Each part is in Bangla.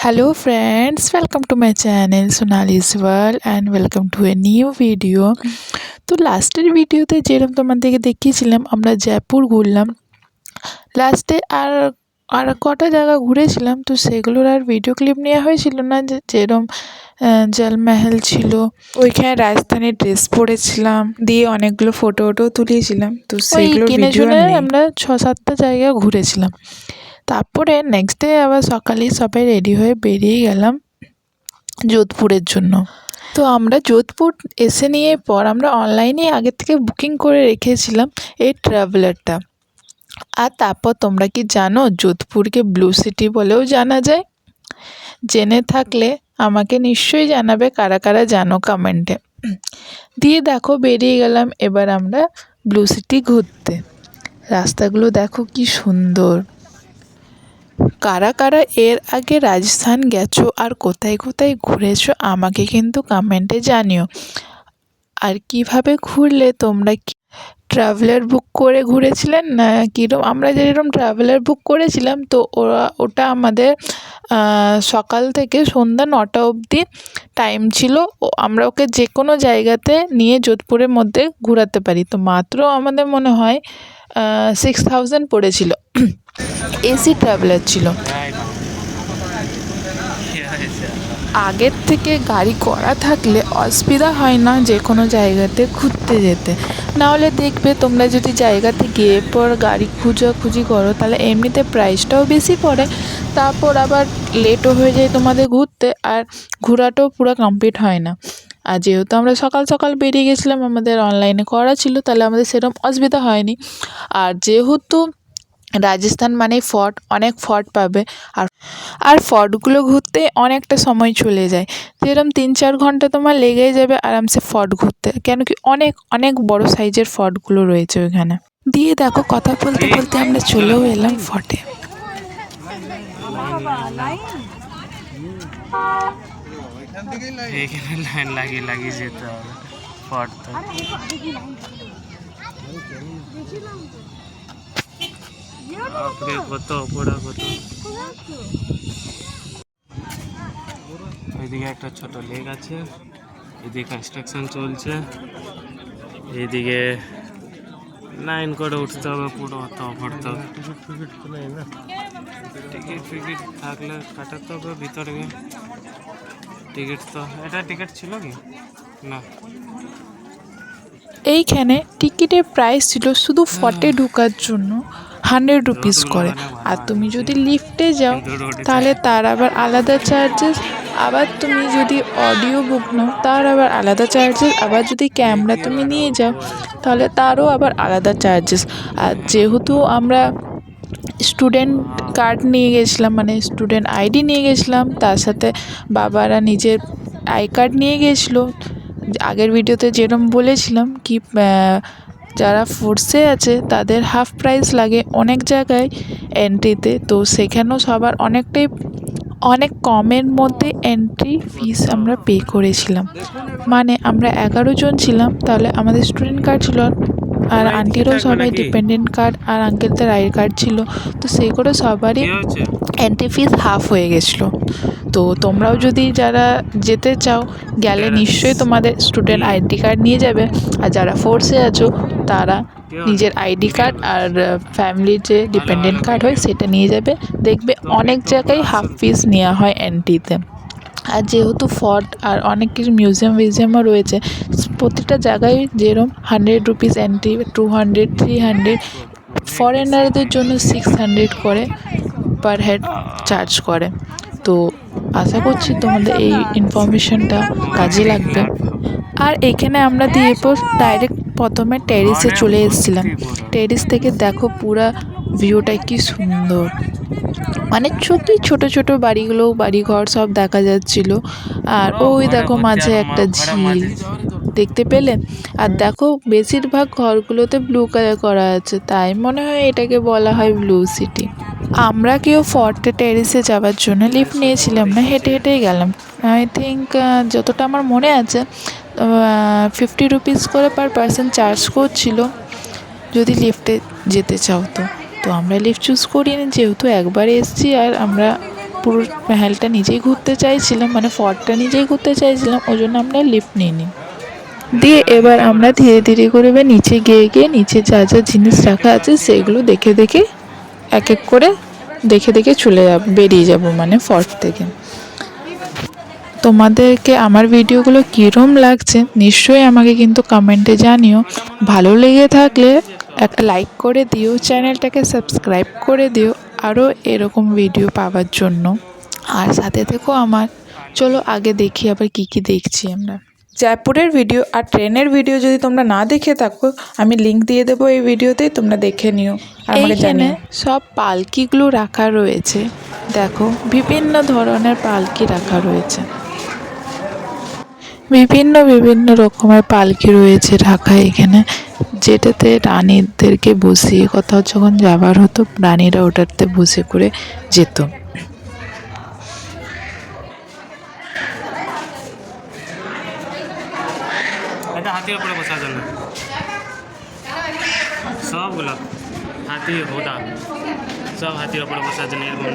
Hello friends, welcome to my channel Sonali's World and welcome to a new video. তো লাস্টের ভিডিওতে যেরকম তোমাদেরকে দেখিয়েছিলাম আমরা জয়পুর ঘুরলাম। লাস্টে আর কটা জায়গা ঘুরেছিলাম, তো সেগুলোর আর ভিডিও ক্লিপ নেওয়া হয়েছিল না। যেরকম জলমহল ছিল, ওইখানে রাজস্থানের ড্রেস পরেছিলাম, দিয়ে অনেকগুলো ফটো তুলিয়েছিলাম। তো সেইগুলোর ভিডিও আমরা 6-7টা জায়গা ঘুরেছিলাম। তারপরে নেক্সট ডে আবার সকালেই সবাই রেডি হয়ে বেরিয়ে গেলাম যোধপুরের জন্য। তো আমরা যোধপুর এসে নিয়ে পর আমরা অনলাইনে আগে থেকে বুকিং করে রেখেছিলাম এই ট্রাভেলারটা। আর তারপর তোমরা কি জানো যোধপুরকে ব্লু সিটি বলেও জানা যায়? জেনে থাকলে আমাকে নিশ্চয়ই জানাবে কারা কারা জানো কমেন্টে। দিয়ে দেখো বেরিয়ে গেলাম এবার আমরা ব্লু সিটি ঘুরতে। রাস্তাগুলো দেখো কি সুন্দর। কারা কারা এর আগে রাজস্থান গেছো আর কোথায় কোথায় ঘুরেছো আমাকে কিন্তু কমেন্টে জানিও। আর কিভাবে ঘুরলে তোমরা ট্রাভেলার বুক করে ঘুরেছিলেন না কীরকম? আমরা যেরকম ট্রাভেলার বুক করেছিলাম তো ওটা আমাদের সকাল থেকে সন্ধ্যা 9টা অবধি টাইম ছিল। আমরা ওকে যে কোনো জায়গাতে নিয়ে যোধপুরের মধ্যে ঘোরাতে পারি। তো মাত্র আমাদের মনে হয় 6000 পড়েছিল। এসি ট্রাভেলার ছিল। আগের থেকে গাড়ি করা থাকলে অসুবিধা হয় না যে কোনো জায়গাতে ঘুরতে যেতে। নাহলে দেখবে তোমরা যদি জায়গাতে গিয়ে পর গাড়ি খুঁজি করো তাহলে এমনিতে প্রাইসটাও বেশি পড়ে, তারপর আবার লেটও হয়ে যায় তোমাদের ঘুরতে, আর ঘোরাটাও পুরো কমপ্লিট হয় না। আর যেহেতু আমরা সকাল সকাল বেরিয়ে গেছিলাম, আমাদের অনলাইনে করা ছিল, তাহলে আমাদের সেরকম অসুবিধা হয়নি। আর যেহেতু রাজস্থান মানে ফর্ট, অনেক ফর্ট পাবে। আর ফর্টগুলো ঘুরতে অনেকটা সময় চলে যায়, যেরকম 3-4 ঘন্টা তোমার লেগেই যাবে আরামসে ফর্ট ঘুরতে, কেন কি অনেক অনেক বড় সাইজের ফর্টগুলো রয়েছে ওইখানে। দিয়ে দেখো কথা বলতে বলতে আমরা চলেও এলাম ফর্টে। এখানে লাইন লাগিয়ে যেতে হবে ফর্ট। কত বড় কত। ওইদিকে একটা ছোট লেক আছে, এদিকে কনস্ট্রাকশন চলছে, এইদিকে লাইন করে উঠতে হবে পুরো, অত পড়তে হবে। টিকিট থাকলে কাটাতে হবে ভিতরে গিয়ে। টিকিট তো এটা টিকিট ছিল কি না? এইখানে টিকিটের প্রাইস ছিল শুধু ফর্টে ঢোকার জন্য 100 রুপিস করে। আর তুমি যদি লিফটে যাও তাহলে তার আবার আলাদা চার্জেস। আবার তুমি যদি অডিও বুক নাও তার আবার আলাদা চার্জেস। আবার যদি ক্যামেরা তুমি নিয়ে যাও তাহলে তারও আবার আলাদা চার্জেস। আর যেহেতু আমরা স্টুডেন্ট কার্ড নিয়ে গেছিলাম, মানে স্টুডেন্ট আইডি নিয়ে গেছিলাম, তার সাথে বাবারা নিজের আই কার্ড নিয়ে গেছিলো। আগের ভিডিওতে যেরকম বলেছিলাম কি যারা ফোর্সে আছে তাদের হাফ প্রাইস লাগে অনেক জায়গায় এন্ট্রিতে, তো সেখানেও সবার অনেক কমের মধ্যে এন্ট্রি ফিস আমরা পে করেছিলাম। মানে আমরা 11 জন ছিলাম, তাহলে আমাদের স্টুডেন্ট কার্ড ছিল, আর আন্টিরও সবাই ডিপেন্ডেন্ট কার্ড, আর আঙ্কেলদের আই কার্ড ছিল। তো সেই করে সবারই এন্ট্রি ফিস হাফ হয়ে গেছিলো। তো তোমরাও যদি যারা যেতে চাও গেলে নিশ্চয়ই তোমাদের স্টুডেন্ট আইডি কার্ড নিয়ে যাবে। আর যারা ফোর্সে আছো তারা নিজের আইডি কার্ড আর ফ্যামিলির যে ডিপেন্ডেন্ট কার্ড হয় সেটা নিয়ে যাবে। দেখবে অনেক জায়গায় হাফ ফিস নেওয়া হয় এন্ট্রিতে। আর যেহেতু ফর্ট আর অনেক কিছু মিউজিয়ামও রয়েছে, প্রতিটা জায়গায় যেরকম 100 রুপিস এন্ট্রি, 200, 300, ফরেনারদের জন্য 600 করে পার হেড চার্জ করে। তো আশা করছি তোমাদের এই ইনফরমেশনটা কাজে লাগবে। আর এখানে আমরা দিয়ে ডাইরেক্ট প্রথমে টেরিসে চলে এসেছিলাম। টেরিস থেকে দেখো পুরা ভিউটা কি সুন্দর, মানে ছোট ছোট বাড়িঘর সব দেখা যাচ্ছিল। আর ওই দেখো মাঝে একটা ঝিল দেখতে পেলে। আর দেখো বেশিরভাগ ঘরগুলোতে ব্লু কালার করা আছে, তাই মনে হয় এটাকে বলা হয় ব্লু সিটি। আমরা কেউ ফর্টে টেরিসে যাওয়ার জন্য লিফট নিয়েছিলাম না, হেঁটে হেঁটেই গেলাম। আই থিঙ্ক যতটা আমার মনে আছে 50 রুপিস করে পার পার্সন চার্জ করছিল যদি লিফটে যেতে চাও। তো আমরা লিফট চুজ করিনি, যেহেতু একবার এসেছি আর আমরা পুরো মহলটা নিজেই ঘুরতে চাইছিলাম, মানে ফর্টটা নিজেই ঘুরতে চাইছিলাম, ওই জন্য আমরা লিফট নিইনি। দিয়ে এবার আমরা ধীরে ধীরে করে নিচে গিয়ে গিয়ে নিচে যা যা জিনিস রাখা আছে সেগুলো দেখে দেখে এক এক করে দেখে দেখে বেরিয়ে যাব মানে ফর্ট থেকে। তোমাদেরকে আমার ভিডিওগুলো কীরকম লাগছে নিশ্চয়ই আমাকে কিন্তু কমেন্টে জানিও। ভালো লেগে থাকলে একটা লাইক করে দিও, চ্যানেলটাকে সাবস্ক্রাইব করে দিও আরও এরকম ভিডিও পাওয়ার জন্য। আর সাথে থেকো আমার। চলো আগে দেখি আবার কি কি দেখছি আমরা। জয়পুরের ভিডিও আর ট্রেনের ভিডিও যদি তোমরা না দেখে থাকো, আমি লিংক দিয়ে দেবো এই ভিডিওতেই, তোমরা দেখে নিও আর আমাকে জানিও। সব পালকিগুলো রাখা রয়েছে, দেখো বিভিন্ন ধরনের পালকি রাখা রয়েছে, বিভিন্ন বিভিন্ন রকমের পালকি রয়েছে রাখা এখানে, যেটাতে রানীদেরকে বসিয়ে কোথাও যখন যাবার হতো রানীরা ওটাতে বসে করে যেত। এটা হাতির উপরে বসার জন্য সবগুলো হাতি ঘোড়া সব হাতির উপরে বসার জন্য এরকম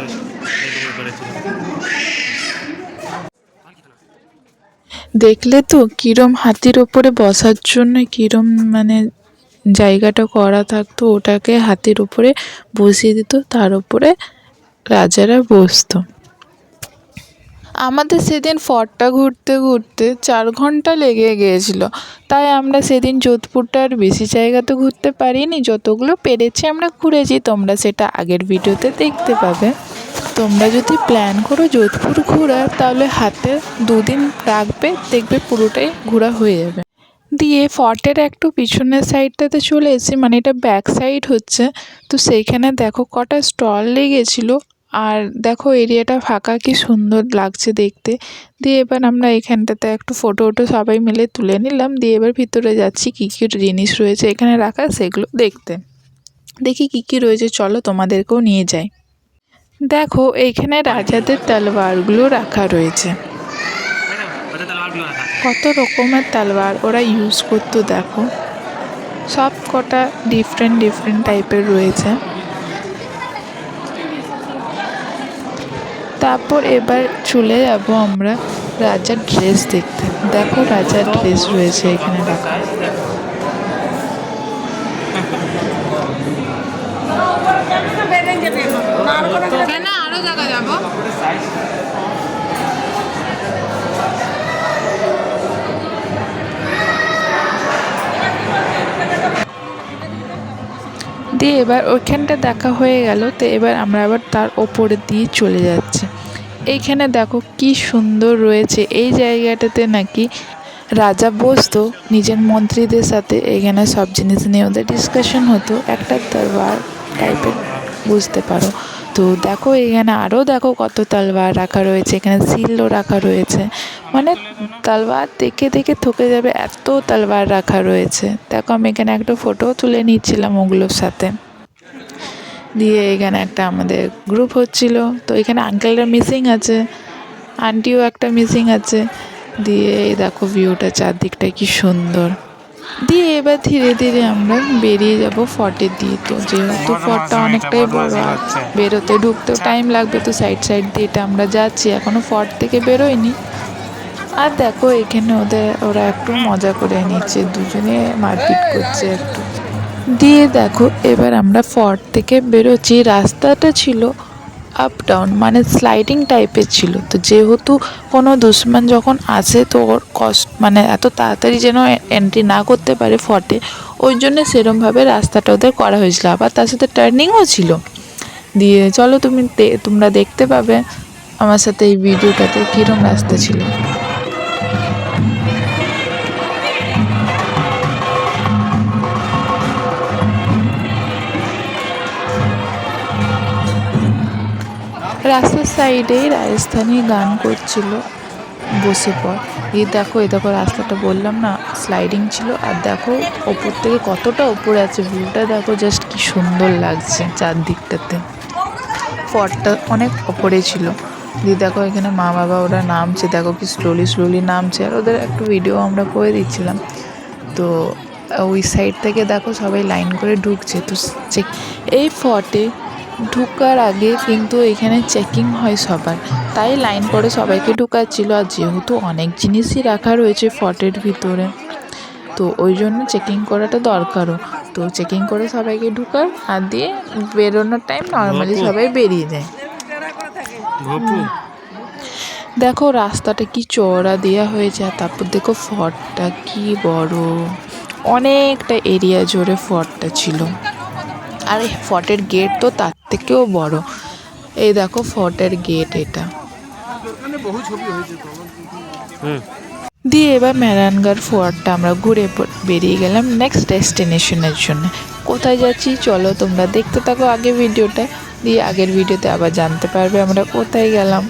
করেছিল। দেখলে তো কিরম হাতির ওপরে বসার জন্য কিরম মানে জায়গাটা করা থাকতো, ওটাকে হাতির উপরে বসিয়ে দিত, তার উপরে রাজারা বসতো। আমাদের সেদিন ফর্টটা ঘুরতে ঘুরতে 4 ঘন্টা লেগে গিয়েছিল, তাই আমরা সেদিন যোধপুরটা আর বেশি জায়গা তো ঘুরতে পারিনি, যতগুলো পেরেছি আমরা ঘুরেছি, তোমরা সেটা আগের ভিডিওতে দেখতে পাবে। তোমরা যদি প্ল্যান করো যোধপুর ঘোরার তাহলে হাতে 2 দিন রাখবে, দেখবে পুরোটাই ঘোরা হয়ে যাবে। দিয়ে ফর্টের একটু পিছনের সাইডটাতে চলে এসেছি, মানে এটা ব্যাক সাইড হচ্ছে, তো সেইখানে দেখো কটা স্টল লেগেছিলো, আর দেখো এরিয়াটা ফাঁকা, কি সুন্দর লাগছে দেখতে। দিয়ে এবার আমরা এখানটাতে একটু ফটো সবাই মিলে তুলে নিলাম, দিয়ে এবার ভিতরে যাচ্ছি কী কী জিনিস রয়েছে এখানে রাখা সেগুলো দেখতে। দেখি কী কী রয়েছে, চলো তোমাদেরকেও নিয়ে যাই। দেখো এইখানে রাজাদের তলোয়ারগুলো রাখা রয়েছে, কত রকমের তলোয়ার ওরা ইউজ করতো দেখো, সব কটা ডিফারেন্ট ডিফারেন্ট টাইপের রয়েছে। তারপর এবার চলে যাব আমরা রাজার ড্রেস দেখতে। দেখো রাজার ড্রেস রয়েছে এখানে রাখা। আরো জায়গা যাবো। দিয়ে এবার ওইখানটা দেখা হয়ে গেল, তো এবার আমরা আবার তার ওপরে দিয়ে চলে যাচ্ছি। এইখানে দেখো কি সুন্দর রয়েছে, এই জায়গাটাতে নাকি রাজা বসতো নিজের মন্ত্রীদের সাথে, এখানে সব জিনিস নিয়ে ওদের ডিসকাশন হতো, একটা তরবার টাইপের বুঝতে পারো। তো দেখো এখানে আরও দেখো কত তলোয়ার রাখা রয়েছে, এখানে শিলও রাখা রয়েছে, মানে তলোয়ার দেখে দেখে থকে যাবে, এত তলোয়ার রাখা রয়েছে। দেখো আমি এখানে একটা ফটোও তুলে নিচ্ছিলাম ওগুলোর সাথে। দিয়ে এখানে একটা আমাদের গ্রুপ হচ্ছিল, তো এখানে আঙ্কেলরা মিসিং আছে, আন্টিও একটা মিসিং আছে। দিয়ে এই দেখো ভিউটা চারদিকটা কি সুন্দর। দিয়ে এবার ধীরে ধীরে আমরা বেরিয়ে যাব ফর্টের দিয়ে, তো যেহেতু ফর্টটা অনেকটাই বড় আর বেরোতে ঢুকতেও টাইম লাগবে, তো সাইড সাইড দিয়ে এটা আমরা যাচ্ছি, এখনও ফর্ট থেকে বেরোয়নি। আর দেখো এখানে ওরা একটু মজা করে নিচ্ছে, দুজনে মারপিট করছে একটু। দিয়ে দেখো এবার আমরা ফর্ট থেকে বেরোচ্ছি, রাস্তাটা ছিল আপ ডাউন মানে স্লাইডিং টাইপের ছিল, তো যেহেতু কোনো দুশমন যখন আসে তো ওর মানে এত তাড়াতাড়ি যেন এন্ট্রি না করতে পারে ফর্টে, ওই জন্য সেরমভাবে রাস্তাটা ওদের করা হয়েছিল, আবার তার সাথে টার্নিংও ছিল। দিয়ে চলো তোমরা দেখতে পাবে আমার সাথে এই ভিডিওটাতে কীরকম রাস্তা ছিল। রাস্তার সাইডেই রাজস্থানি গান করছিল বসে পর। এই দেখো রাস্তাটা বললাম না স্লাইডিং ছিল, আর দেখো ওপর থেকে কতটা ওপরে আছে, ভিউটা দেখো জাস্ট কি সুন্দর লাগছে চারদিকটাতে। ফর্টটা অনেক ওপরে ছিল। দিয়ে দেখো এখানে মা বাবা ওরা নামছে, দেখো কি স্লোলি নামছে, আর ওদের একটু ভিডিও আমরা করে দিচ্ছিলাম। তো ওই সাইড থেকে দেখো সবাই লাইন করে ঢুকছে। তো এই ফর্টে ঢুকার আগে কিন্তু এখানে চেকিং হয় সবার, তাই লাইন করে সবাইকে ঢুকাচ্ছিল। আর যেহেতু অনেক জিনিসই রাখা রয়েছে ফর্টের ভিতরে, তো ওই জন্য চেকিং করাটা দরকারও। তো চেকিং করে সবাইকে ঢুকার আর দিয়ে বেরোনোর টাইম নর্মালি বাপু। সবাই বেরিয়ে যায়। ভপু দেখো রাস্তাটা কি চওড়া দেওয়া হয়েছে, আর তারপর দেখো ফর্টটা কি বড়, অনেকটা এরিয়া জুড়ে ফর্টটা ছিল। আর এই ফর্টের গেট তো তার থেকেও বড়। এই দেখো ফর্টের গেট এটা। হুম দিয়ে এবার মেহরানগড় ফোর্টটা আমরা ঘুরে বেরিয়ে গেলাম নেক্সট ডেস্টিনেশনের জন্য। কোথায় যাচ্ছি চলো তোমরা দেখতে থাকো আগে ভিডিওটা, দিয়ে আগের ভিডিওতে আবার জানতে পারবে আমরা কোথায় গেলাম।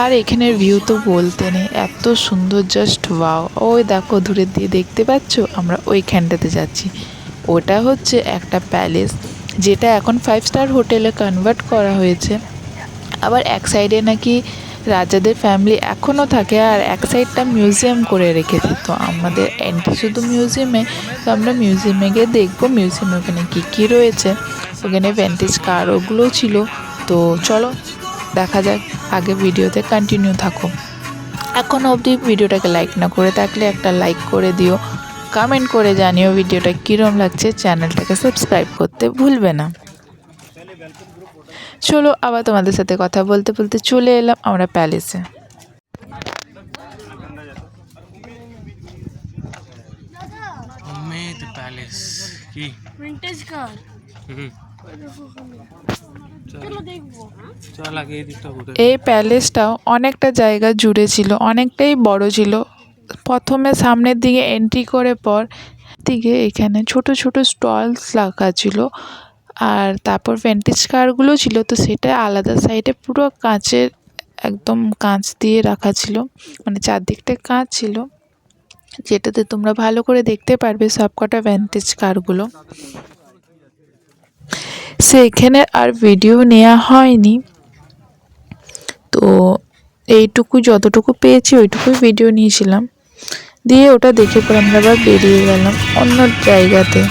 আর এখানের ভিউ তো বলতে নেই, এত সুন্দর, জাস্ট ওয়াও। ওই দেখো দূরের দিয়ে দেখতে পাচ্ছ, আমরা ওইখানটাতে যাচ্ছি। ওটা হচ্ছে একটা প্যালেস, যেটা এখন 5 স্টার হোটেলে কনভার্ট করা হয়েছে। আবার এক সাইডে নাকি রাজাদের ফ্যামিলি এখনও থাকে, আর এক সাইডটা মিউজিয়াম করে রেখেছে। তো আমাদের এন্ট্রি শুধু মিউজিয়ামে, তো আমরা মিউজিয়ামে গিয়ে দেখবো মিউজিয়ামে ওখানে কী কী রয়েছে। ওখানে ভ্যান্টেজ কার ওগুলোও ছিল। তো চলো দেখা যাক, আগে ভিডিওতে কন্টিনিউ থাকো। এখনও অবধি ভিডিওটাকে লাইক না করে থাকলে একটা লাইক করে দিও, কমেন্ট করে জানিও ভিডিওটা কীরকম লাগছে, চ্যানেলটাকে সাবস্ক্রাইব করতে ভুলবে না। চলো আবার তোমাদের সাথে কথা বলতে বলতে চলে এলাম আমরা প্যালেসে। অমেদ প্যালেস কি विंटेज कार হুম चलो देखो চল আগে এই দিকটা ঘুরে এই প্যালেসটাও অনেকটা জায়গা জুড়ে ছিল, অনেকটাই বড় ছিল। প্রথমে সামনের দিকে এন্ট্রি করে পর দিকে এখানে ছোট ছোট স্টলস রাখা ছিল, আর তারপর ভ্যান্টেজ কারগুলো ছিল। তো সেটা আলাদা সাইডে পুরো কাঁচের, একদম কাঁচ দিয়ে রাখা ছিল, মানে চারদিকটা কাঁচ ছিল, যেটাতে তোমরা ভালো করে দেখতে পারবে সবকটা ভ্যান্টেজ কারগুলো। সেখানে আর ভিডিও নেওয়া হয়নি, তো এইটুকু যতটুকু পেয়েছি ওইটুকুই ভিডিও নিয়েছিলাম। দিয়ে ওটা দেখে পরে আমরা আবার বেরিয়ে গেলাম অন্য জায়গাতে,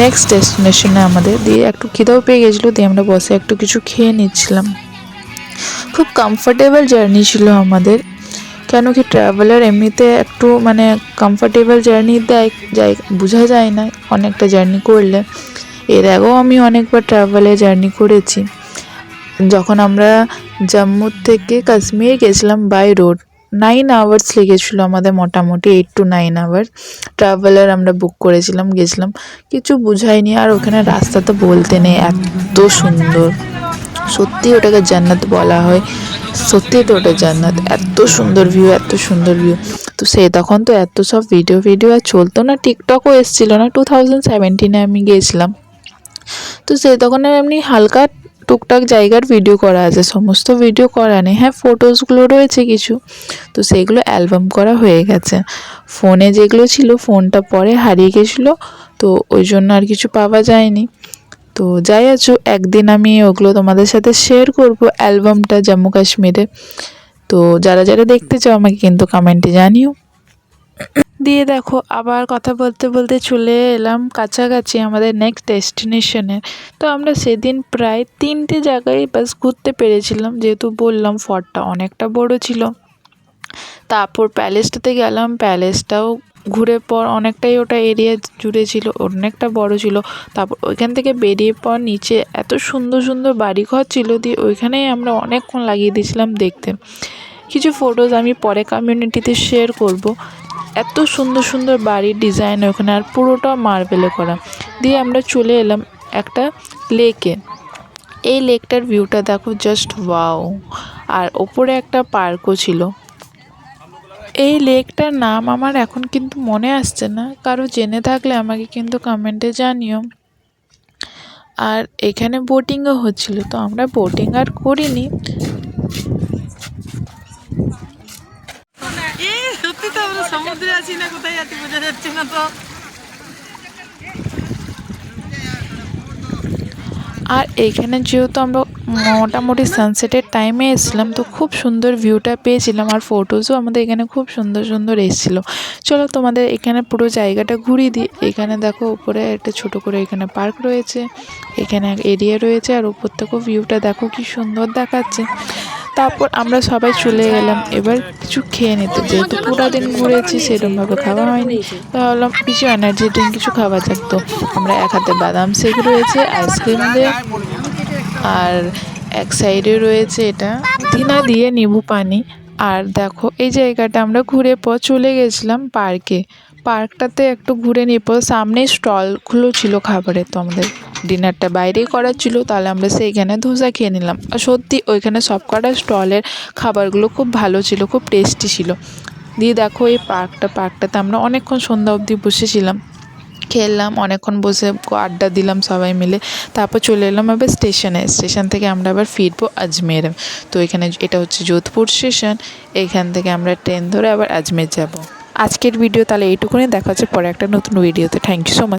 নেক্সট ডেস্টিনেশনে আমাদের। দিয়ে একটু খিদেও পেয়ে গেছিলো, দিয়ে আমরা বসে একটু কিছু খেয়ে নিচ্ছিলাম। খুব কমফোর্টেবল জার্নি ছিল আমাদের, কেন কি ট্রাভেলার এমনিতে একটু মানে কমফোর্টেবল জার্নি দেয় যাই বোঝা যায় না অনেকটা জার্নি করলে। এর আগেও আমি অনেকবার ট্রাভেলে জার্নি করেছি। যখন আমরা জম্মু থেকে কাশ্মীর গেছিলাম বাই রোড, 9 আওয়ার্স লেগেছিলো আমাদের, মোটামুটি 8 to 9 আওয়ার ট্রাভেলার আমরা বুক করেছিলাম, গেছিলাম। কিছু বুঝাইনি, আর ওখানে রাস্তা তো বলতে নেই, এত সুন্দর। সত্যি ওটাকে জান্নাত বলা হয়, সত্যি তো ওটা জান্নাত, এত সুন্দর ভিউ, এত সুন্দর ভিউ। তো সেই তখন তো এত সব ভিডিও আর চলতো না, টিকটকও এসেছিলো না, 2017-এ আমি গিয়েছিলাম। তো সেই তখন এমনি হালকা টুকটাক জায়গার ভিডিও করা আছে, সমস্ত ভিডিও করা নেই। হ্যাঁ ফটোসগুলো রয়েছে কিছু, তো সেইগুলো অ্যালবাম করা হয়ে গেছে। ফোনে যেগুলো ছিল, ফোনটা পরে হারিয়ে গেছিলো, তো ওই জন্য আর কিছু পাওয়া যায়নি। তো যাই আছো, একদিন আমি ওগুলো তোমাদের সাথে শেয়ার করব, অ্যালবামটা জম্মু কাশ্মীরে। তো যারা যারা দেখতে চাও আমাকে কিন্তু কমেন্টে জানিও। দিয়ে দেখো আবার কথা বলতে বলতে চলে এলাম কাছাকাছি আমাদের নেক্সট ডেস্টিনেশনে। তো আমরা সেদিন প্রায় 3টে জায়গায় বাস ঘুরতে পেরেছিলাম, যেহেতু বললাম ফর্টটা অনেকটা বড় ছিল। তারপর প্যালেসটাতে গেলাম, প্যালেসটাও ঘুরে পর অনেকটাই ওটা এরিয়া জুড়ে ছিল, অনেকটা বড় ছিল। তারপর ওইখান থেকে বেরিয়ে পর নিচে এত সুন্দর সুন্দর বাড়িঘর ছিল, দিয়ে ওইখানেই আমরা অনেকক্ষণ লাগিয়ে দিয়েছিলাম দেখতে। কিছু ফটোজ আমি পরে কমিউনিটিতে শেয়ার করব। এত সুন্দর সুন্দর বাড়ির ডিজাইন ওখানে, আর পুরোটা মার্বেলে করা। দিয়ে আমরা চলে এলাম একটা লেকে। এই লেকটার ভিউটা দেখো, জাস্ট ওয়াও। আর ওপরে একটা পার্কও ছিল। এই লেকটার নাম আমার এখন কিন্তু মনে আসছে না, কারো জেনে থাকলে আমাকে কিন্তু কমেন্টে জানিও। আর এখানে বোটিংও হচ্ছিল, তো আমরা বোটিং আর করিনি। সত্যি তো আমরা সমুদ্রে আছি না কোথায় আছি বোঝা যাচ্ছে না তো। আর এইখানে যেহেতু আমরা মোটামুটি সানসেটের টাইমে এসেছিলাম, তো খুব সুন্দর ভিউটা পেয়েছিলাম আর ফটোজও আমাদের এখানে খুব সুন্দর সুন্দর এসেছিলো। চলো তোমাদের এখানে পুরো জায়গাটা ঘুরিয়ে দিই। এখানে দেখো উপরে একটা ছোট করে এখানে পার্ক রয়েছে, এখানে এরিয়া রয়েছে, আর উপর থেকেও ভিউটা দেখো কি সুন্দর দেখাচ্ছে। তারপর আমরা সবাই চলে গেলাম এবার কিছু খেয়ে নিতে, যেহেতু পুরো দিন ঘুরেছি সেরকমভাবে খাওয়া হয়নি, তো ভাবলাম কিছু এনার্জি ড্রিঙ্ক কিছু খাওয়া যাক। তো আমরা এক হাতে বাদাম শেক রয়েছে, আইসক্রিম দিয়ে, আর এক সাইডে রয়েছে এটা পুদিনা দিয়ে নিম্বু পানি। আর দেখো এই জায়গাটা আমরা ঘুরে পর চলে গেছিলাম পার্কে। পার্কটাতে একটু ঘুরে নিয়ে পর সামনেই স্টলগুলো ছিল খাবারের, তো আমাদের ডিনারটা বাইরেই করার ছিল, তাহলে আমরা সেইখানে ধোসা খেয়ে নিলাম। আর সত্যি ওইখানে সব কটা স্টলের খাবারগুলো খুব ভালো ছিল, খুব টেস্টি ছিল। দিয়ে দেখো এই পার্কটাতে আমরা অনেকক্ষণ সন্ধ্যা অবধি বসেছিলাম, খেললাম অনেকক্ষণ, বসে আড্ডা দিলাম সবাই মিলে। তারপর চলে এলাম আবার স্টেশন থেকে আমরা আবার ফিরবো আজমের। তো এখানে এটা হচ্ছে যোধপুর স্টেশন, এখান থেকে আমরা ট্রেন ধরে আবার আজমের যাব। আজকের ভিডিও তাহলে এইটুকুনি, দেখা হচ্ছে পরে একটা নতুন ভিডিওতে। Thank you so much.